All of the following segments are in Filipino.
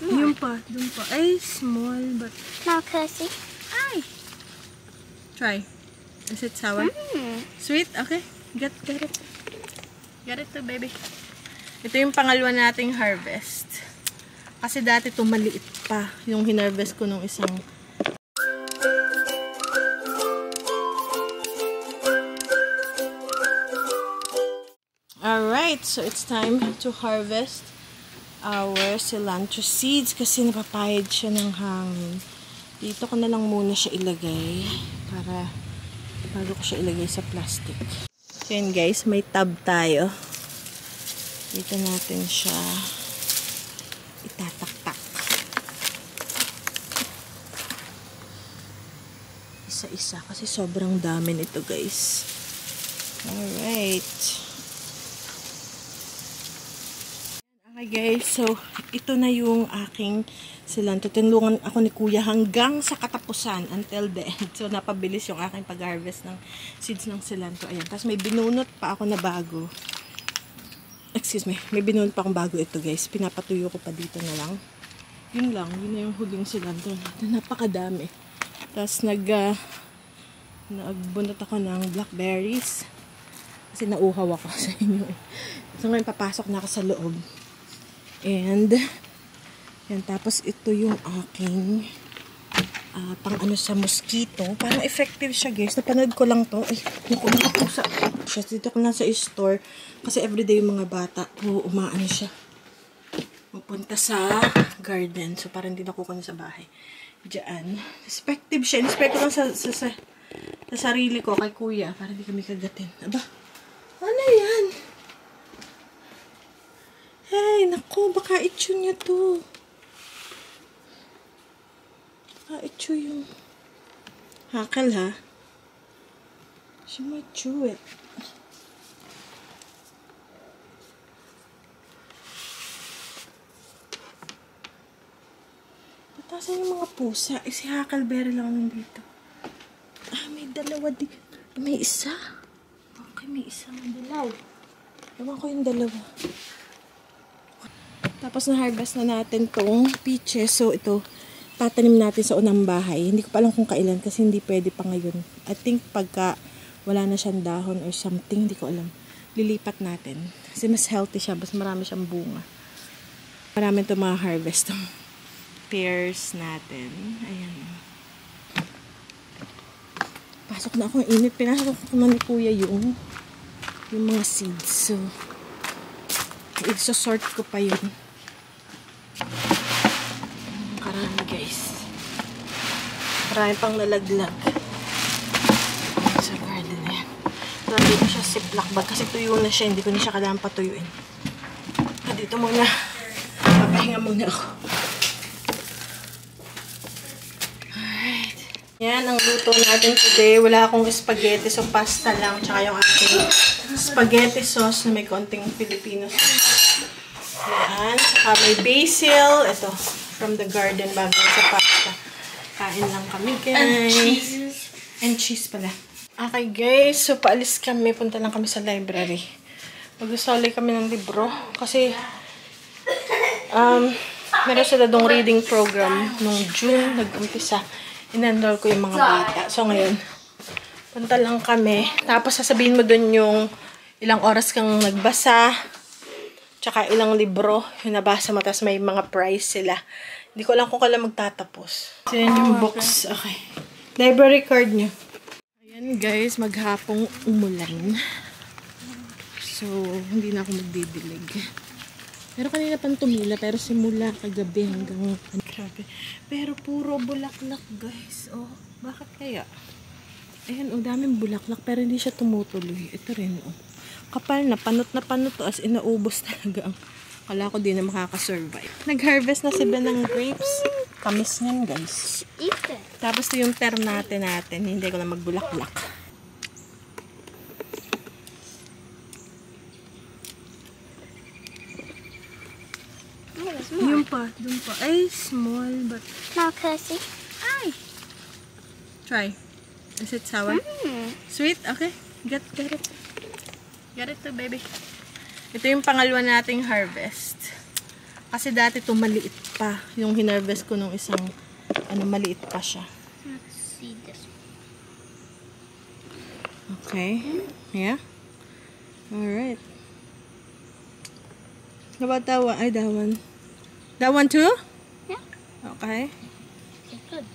Yung pa, dun pa. Ay, small but... No, Cussy. Ay! Try. Is it sour? Sweet? Okay. Get it. Get it to, baby. Ito yung pangalawa nating harvest. Kasi dati ito maliit pa yung hinarvest ko nung isang... Alright, so it's time to harvest our cilantro seeds kasi napapayad siya ng hangin. Dito ko na lang muna siya ilagay para bago ko siya ilagay sa plastic. So yun guys, may tub tayo. Dito natin siya itataktak. Isa-isa kasi sobrang dami nito guys. Alright. Okay guys, so ito na yung aking cilantro. Tinulungan ako ni kuya hanggang sa katapusan, until the end. So napabilis yung aking pag-harvest ng seeds ng cilantro. Ayan, tapos may binunot pa ako na bago. Excuse me, may binunot pa akong bago ito guys. Pinapatuyo ko pa dito na lang. Yun lang, yun na yung huling cilantro natin. Napakadami. Tapos nagbunot ako ng blackberries. Kasi nauhaw ako sa inyo eh. So ngayon papasok na ako sa loob. And, yan, tapos ito yung aking pang ano sa mosquito. Parang effective siya guys. Napanood ko lang to. Ay, nakapusa. Dito ko lang sa store. Kasi everyday yung mga bata, umaano siya. Pupunta sa garden. So, parang hindi nakuha na sa bahay. Diyan. Effective siya. Inspect ko lang sa sarili ko kay kuya. Para hindi kami kagatin. Aba, ano yan? Hey, naku, baka itcho niya to. Baka itcho yung hakal, ha? She might chew it. Patasan yung mga pusa. Si Huckleberry lang nandito. May dalawa di. May isa. Okay, may isang dalaw. Ewan ko yung dalawa. Tapos na-harvest na natin tong peaches. So, ito, tatanim natin sa unang bahay. Hindi ko pa alam kung kailan kasi hindi pwede pa ngayon. I think pagka wala na siyang dahon or something, hindi ko alam. Lilipat natin. Kasi mas healthy siya. Mas marami siyang bunga. Marami itong mga harvest. Pears natin. Ayan. Pasok na ako. Init. Pinasok ko naman ni kuya yung mga seeds. So, i-sort ko pa yun. Karami guys. Marami pang nalaglag sa garden na yan. So, dito siya ziplock bag kasi tuyo na siya. Hindi ko na siya kailangan patuyuin. Dito muna. Papahinga muna ako. Alright. Yan ang luto natin today. Wala akong spaghetti. So, pasta lang. Tsaka yung ating spaghetti sauce na may konting Filipino sauce. Yan. Saka may basil. Ito. From the garden bago sa pasta. Kain lang kami, guys. And cheese pala. Okay, guys. So, paalis kami. Punta lang kami sa library. Mag-usali kami ng libro. Kasi, meron sila dong reading program nung June. Nag-umpisa. In-enroll ko yung mga bata. So, ngayon, punta lang kami. Tapos, sasabihin mo dun yung ilang oras kang nagbasa. Tsaka ilang libro yung nabasa mo. Tapos may mga prize sila. Hindi ko alam kung kailan magtatapos. So, yan yung books. Okay. Library card nyo. Ayan guys, maghapong umulan. So, hindi na ako magdidilig. Pero kanina pang tumila. Pero simula kagabi hanggang... Grabe. Pero puro bulaklak guys. Oh, bakit kaya? Ayan, oh, daming bulaklak. Pero hindi siya tumutuloy. Ito rin, oh. Kapal na panot to as inaubos talaga ang kala ko din na makakasurvive. Nag-harvest na sila ng grapes. Tamis niyan guys. Tapos ito yung ternate natin. Hindi ko na magbulaklak. Yung pa, dun pa. Ay, small but... No, Cussy. Ay! Try. Is it sour? Sweet? Okay. Get it. Get it to, baby. Ito yung pangalawa nating harvest. Kasi dati ito maliit pa. Yung hinarvest ko nung isang, maliit pa siya. Let's see this. Okay. Yeah? Alright. How about that one? Ay, that one. That one too? Yeah. Okay. It's good.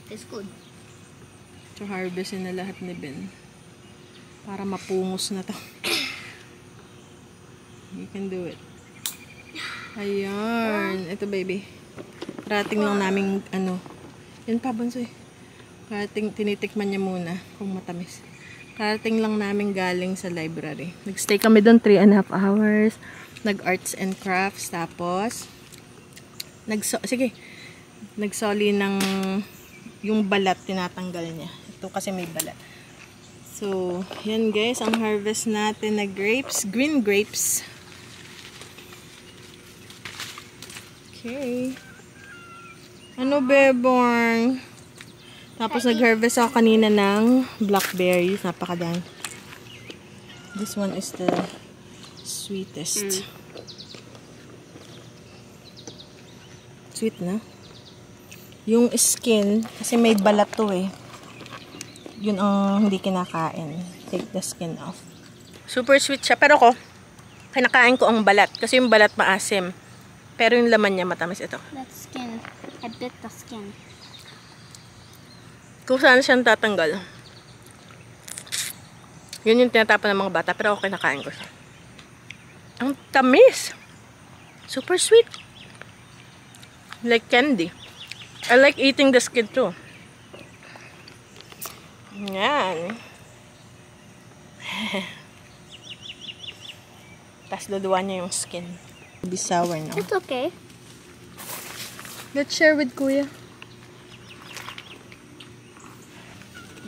It's good. So, harvestin na lahat ni Ben. Para mapungos na to. You can do it. Ayan. Ito, baby. Rating lang namin, Yan pa, Bonsoy. Rating, tinitikman niya muna kung matamis. Rating lang namin galing sa library. Nagstay kami doon 3.5 hours. Nag-arts and crafts. Tapos, nagsoli ng yung balat, tinatanggal niya. Ito kasi may balat. So, yan guys, ang harvest natin na grapes. Green grapes. Okay. Ano, Bebong? Tapos nag-harvest ako kanina ng blackberries. Napakadami. This one is the sweetest. Sweet na. Yung skin, kasi may balat to eh. Yun ang hindi kinakain. Take the skin off. Super sweet siya. Pero ko, kinakain ko ang balat. Kasi yung balat maasim. Pero yung laman niya matamis ito. That skin. I bit the skin. Kung saan siyang tatanggal. Yun yung tinatapon ng mga bata. Pero ako kinakain ko siya. Ang tamis. Super sweet. Like candy. I like eating the skin too. Yan. Tapos duduan niya yung skin. Be sour now. It's okay. Let's share with Kuya.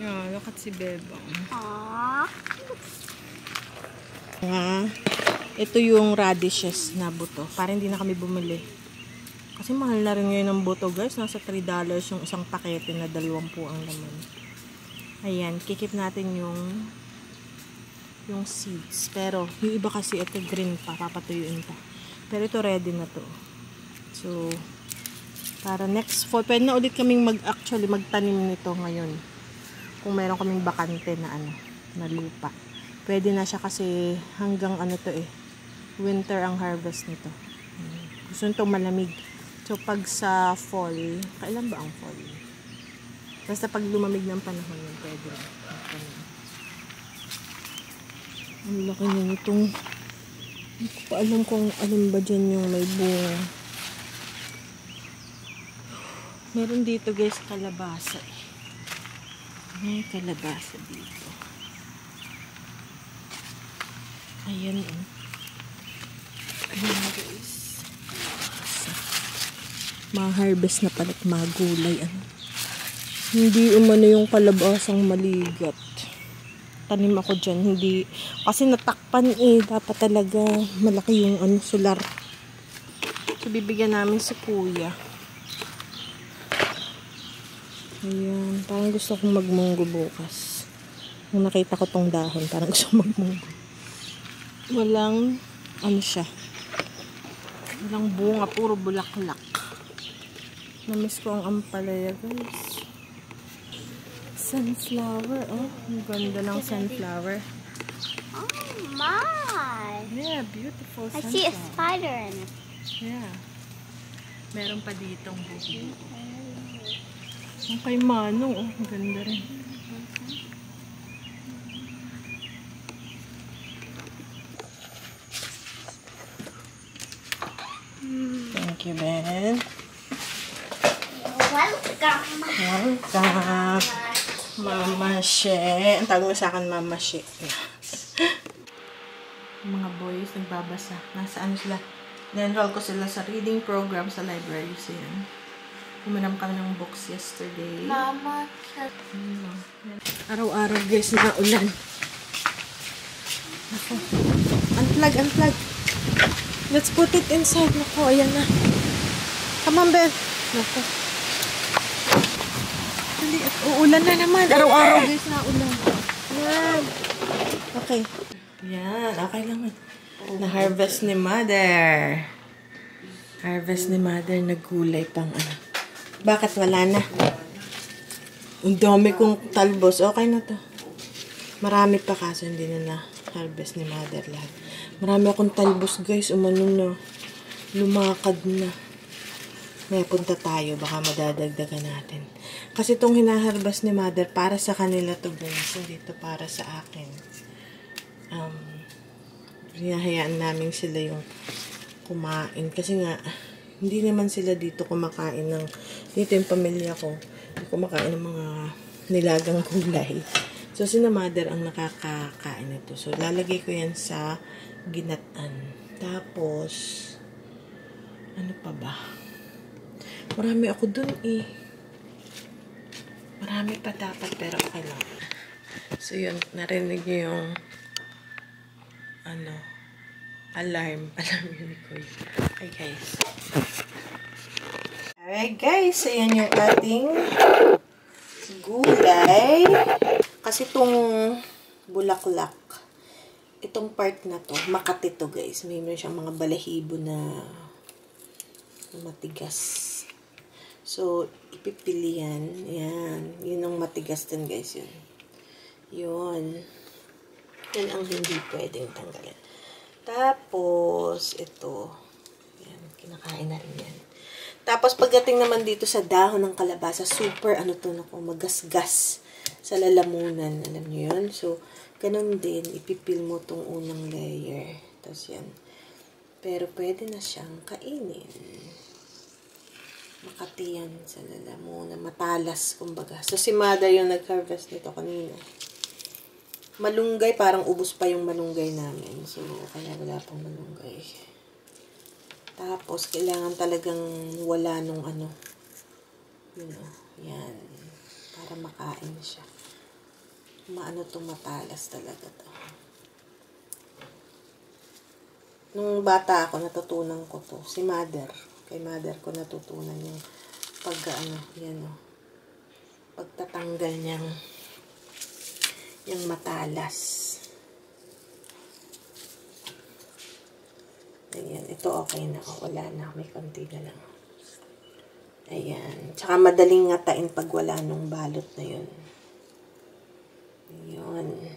Yeah, look at si Bebang. Aww. Ito yung radishes na buto. Para hindi na kami bumili. Kasi mahal na rin ngayon ang buto, guys. Nasa $3 yung isang pakete na 20 ang laman. Ayan, kikip natin yung seeds. Pero, yung iba kasi ito green pa. Papatuyuin pa. Pero ito ready na to. So, para next fall, pwede na ulit kaming actually magtanim nito ngayon. Kung meron kaming bakante na na lupa. Pwede na siya kasi hanggang winter ang harvest nito. Gusto nito malamig. So, pag sa fall, kailan ba ang fall? Basta pag lumamig ng panahon yun, pwede. Ang laki niya nitong, hindi ko pa alam kung alin ba dyan yung may bunga. Meron dito guys, kalabasa. May kalabasa dito. Ayan o. Ayan guys. Ma-harvest na palit magulay. Hindi umano yung kalabasang maligat. Tanim ako dyan. Hindi. Kasi natakpan dapat talaga malaki yung solar. So, bibigyan namin si Kuya. Ayan. Parang gusto kong magmunggo bukas. Nung nakita ko tong dahon, parang gusto kong magmunggo. Walang, siya. Walang bunga. Puro bulaklak. Namiss ko ang ampalaya, guys. Sunflower, oh. Ang ganda ng sunflower. Oh my! Yeah, beautiful I sunflower. see a spider in it. Yeah. Meron pa ditong buko. Ang kay Mano, oh. Ang ganda rin. Thank you, Ben. Welcome. Welcome. Mama She. Ang tawag mo sa akin, Mama She. Mga boys, nagbabasa. Nasaan sila? Na-enroll ko sila sa reading program sa library. So, yan. Umanam kami ng books yesterday. Mama. Araw-araw, guys, na ulan. Ako. Unplug. Let's put it inside. Nako, ayan na. Come on, Ben. Nako. Uulan na naman. Araw-araw guys na ulan. Yan. Okay. Yan. Okay lang. Na-harvest ni Mother. Harvest ni Mother na gulay pang ano. Bakit wala na? Ang dami kong talbos. Okay na to. Marami pa kaso hindi na harvest ni Mother lahat. Marami akong talbos guys. Umano na. Lumakad na. May punta tayo. Baka madadagdagan natin. Kasi itong hinaharvest ni Mother para sa kanila to guys. Hindi to para sa akin. Hinahayaan namin sila yung kumain. Kasi nga, hindi naman sila dito kumakain ng, dito yung pamilya ko, kumakain ng mga nilagang gulay. So, si Mother ang nakakakain nito. So, lalagay ko yan sa ginatan. Tapos, ano pa ba? Marami ako dun eh. Marami pa dapat, pero okay lang. So, yun, narinig niyo yung alarm yun ni Kuya. Hi guys. Alright guys, ayan yung ating gulay. Kasi itong bulaklak, itong part na to, makati to guys. Mayroon siyang mga balahibo na matigas. So, ipipili yan. Yan. Yun ang matigas din guys yun. Yun. Yan ang hindi pwedeng tanggalin. Tapos, ito. Yan, kinakain na rin yan. Tapos, pagdating naman dito sa dahon ng kalabasa, super, magasgas sa lalamunan. Alam niyo yun? So, ganun din, ipipil mo tong unang layer. Tapos yan. Pero, pwede na siyang kainin. Makati yan sa lalamunan. Matalas, kumbaga. So, si Mother yung nag-harvest nito kanina. Malunggay, parang ubos pa yung malunggay namin. So, kaya wala pang malunggay. Tapos, kailangan talagang wala nung yan. Para makain siya. Matalas talaga to. Nung bata ako, natutunan ko to. Si Mother. Kay Mother ko natutunan yung pagtatanggal niyang yung matalas. Ayan. Ito okay na. Wala na. May konti na lang. Ayan. Tsaka madaling ngatain pag wala nung balot na yun. Ayan.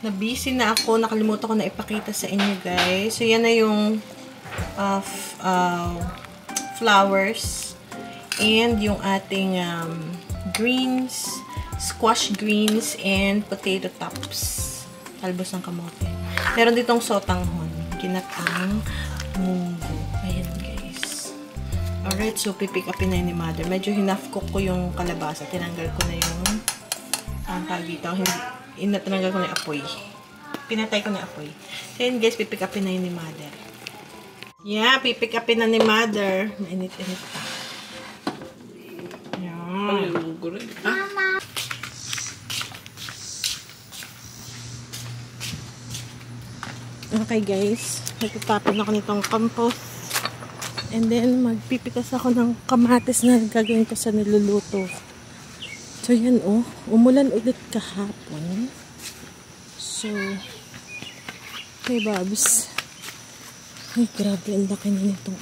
Na-busy na ako. Nakalimutan ko na ipakita sa inyo, guys. So, yan na yung flowers. And yung ating greens, squash greens, and potato tops. Talbos ng kamote. Meron ditong sotanghon. Ginatang munggo. Ayan, guys. Alright, so pipick upin na yun ni Mother. Medyo hinafcook ko yung kalabasa. Tinanggal ko na yung tawag dito. Tinanggal ko na yung apoy. Pinatay ko na apoy. So, yun guys, pipick upin na yun ni Mother. Yeah, pipick upin na ni Mother. Mainit-init pa. Yan. Mama. Okay guys, nagtatapon ako nitong compost. And then, magpipitas ako ng kamatis na gagawin ko sa niluluto. So, yan oh. Umulan ulit kahapon. So, hey, Babs. Ay, grabe. Ang laki na nitong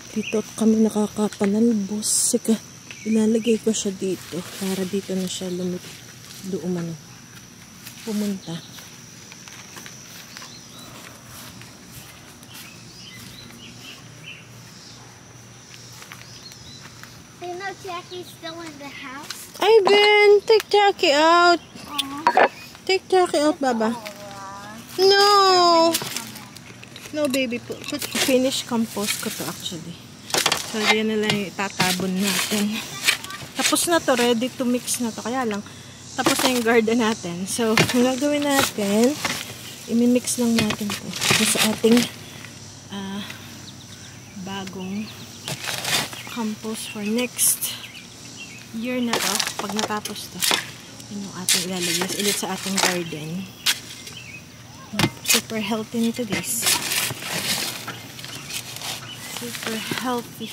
dito kami nakakapanalbos. Sika, ilalagay ko siya dito. Para dito na siya pumunta. You know Jackie's still in the house? Ay, Ben! Take Jackie out! Take Jackie out, Baba. No! No, baby. Put finish compost ko to actually. So, yan na lang yung itatabon natin. Tapos na to. Ready to mix na to. Kaya lang, tapos na yung garden natin. So, ang gagawin natin, imimix lang natin to. Sa ating bagong compost for next year na to. Pag natapos to, yun yung ating ilalagay ulit sa ating garden. Super healthy nito, guys. Super healthy.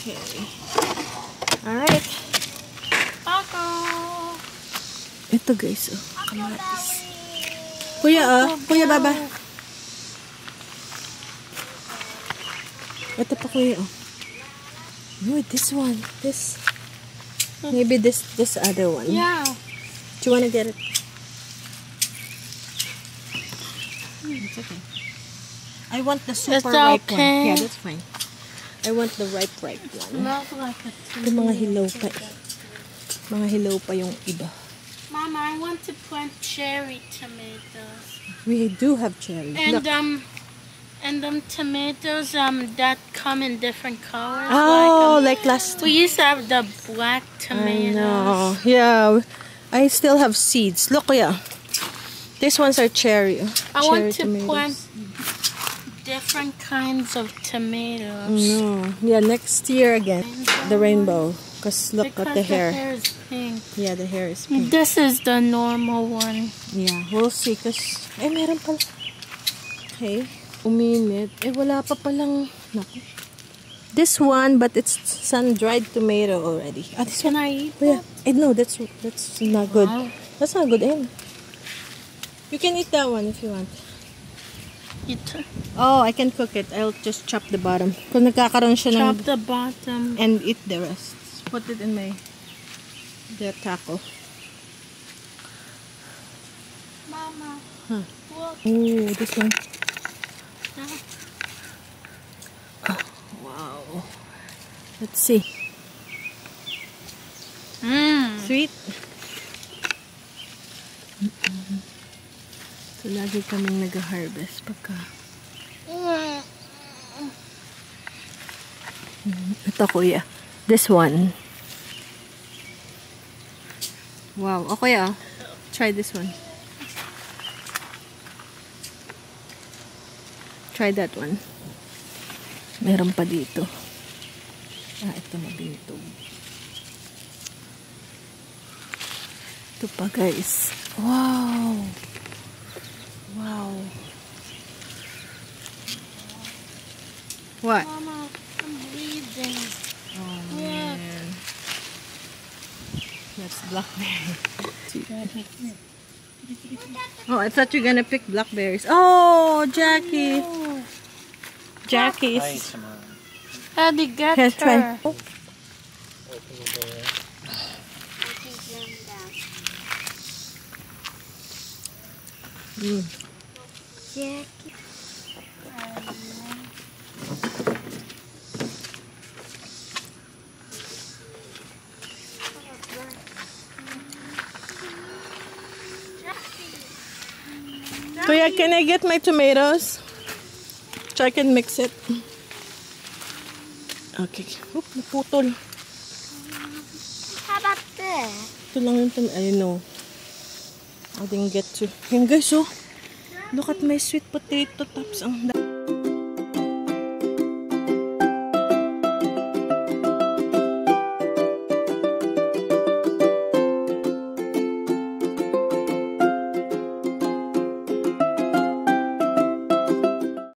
Okay. Alright. Ito, guys, oh. Kamatis. Kuya, Kuya, Baba. Ito pa, Kuya, oh. No, this one. This. Maybe this other one. Yeah. Do you want to get it? It's okay. I want the super ripe one. Yeah, that's fine. I want the ripe one. Smells like a Yung mga hilaw pa. Mga hilaw pa yung iba. Mama, I want to plant cherry tomatoes. We do have cherry. And Look. And tomatoes that come in different colors. Oh, like last We used to have the black tomatoes. I know. Yeah. I still have seeds. Look, yeah. These ones are cherry. I want to tomatoes. plant different kinds of tomatoes. No. Yeah, next year again. The rainbow. Because look at the hair. The hair is pink. Yeah, the hair is pink. This is the normal one. Yeah, we'll see. Because, meron pala. Okay. Uminit. Wala pa palang. Naku. This one, but it's sun-dried tomato already. This Can one. I eat Oh, yeah. No, that's not good. Wow. That's not good. You can eat that one if you want. Oh, I can cook it. I'll just chop the bottom. Kung nagkakaroon siya Chop the bottom. and eat the rest. Put it in the taco. Mama. Huh. Look. Oh, this one. Oh, wow. Let's see. Sweet. So, lagi kaming nag-harvest pagka. Ito, Kuya. This one. Wow. Okay, try this one. Try that one. Meron pa dito. Ito mabintog. Ito pa, guys. Wow. Wow. What? Mama, I'm bleeding. Oh, man. That's blackberry. Oh, I thought you were gonna pick blackberries. Oh, Jackie. No. Jackie. How did you get Here, her? try. Jackie. Kuya, can I get my tomatoes? So I can mix it. Okay. Oop, naputol. How about this? Ito lang yung I know. I didn't get to. Yan guys, oh. Look at my sweet potato tops. Ang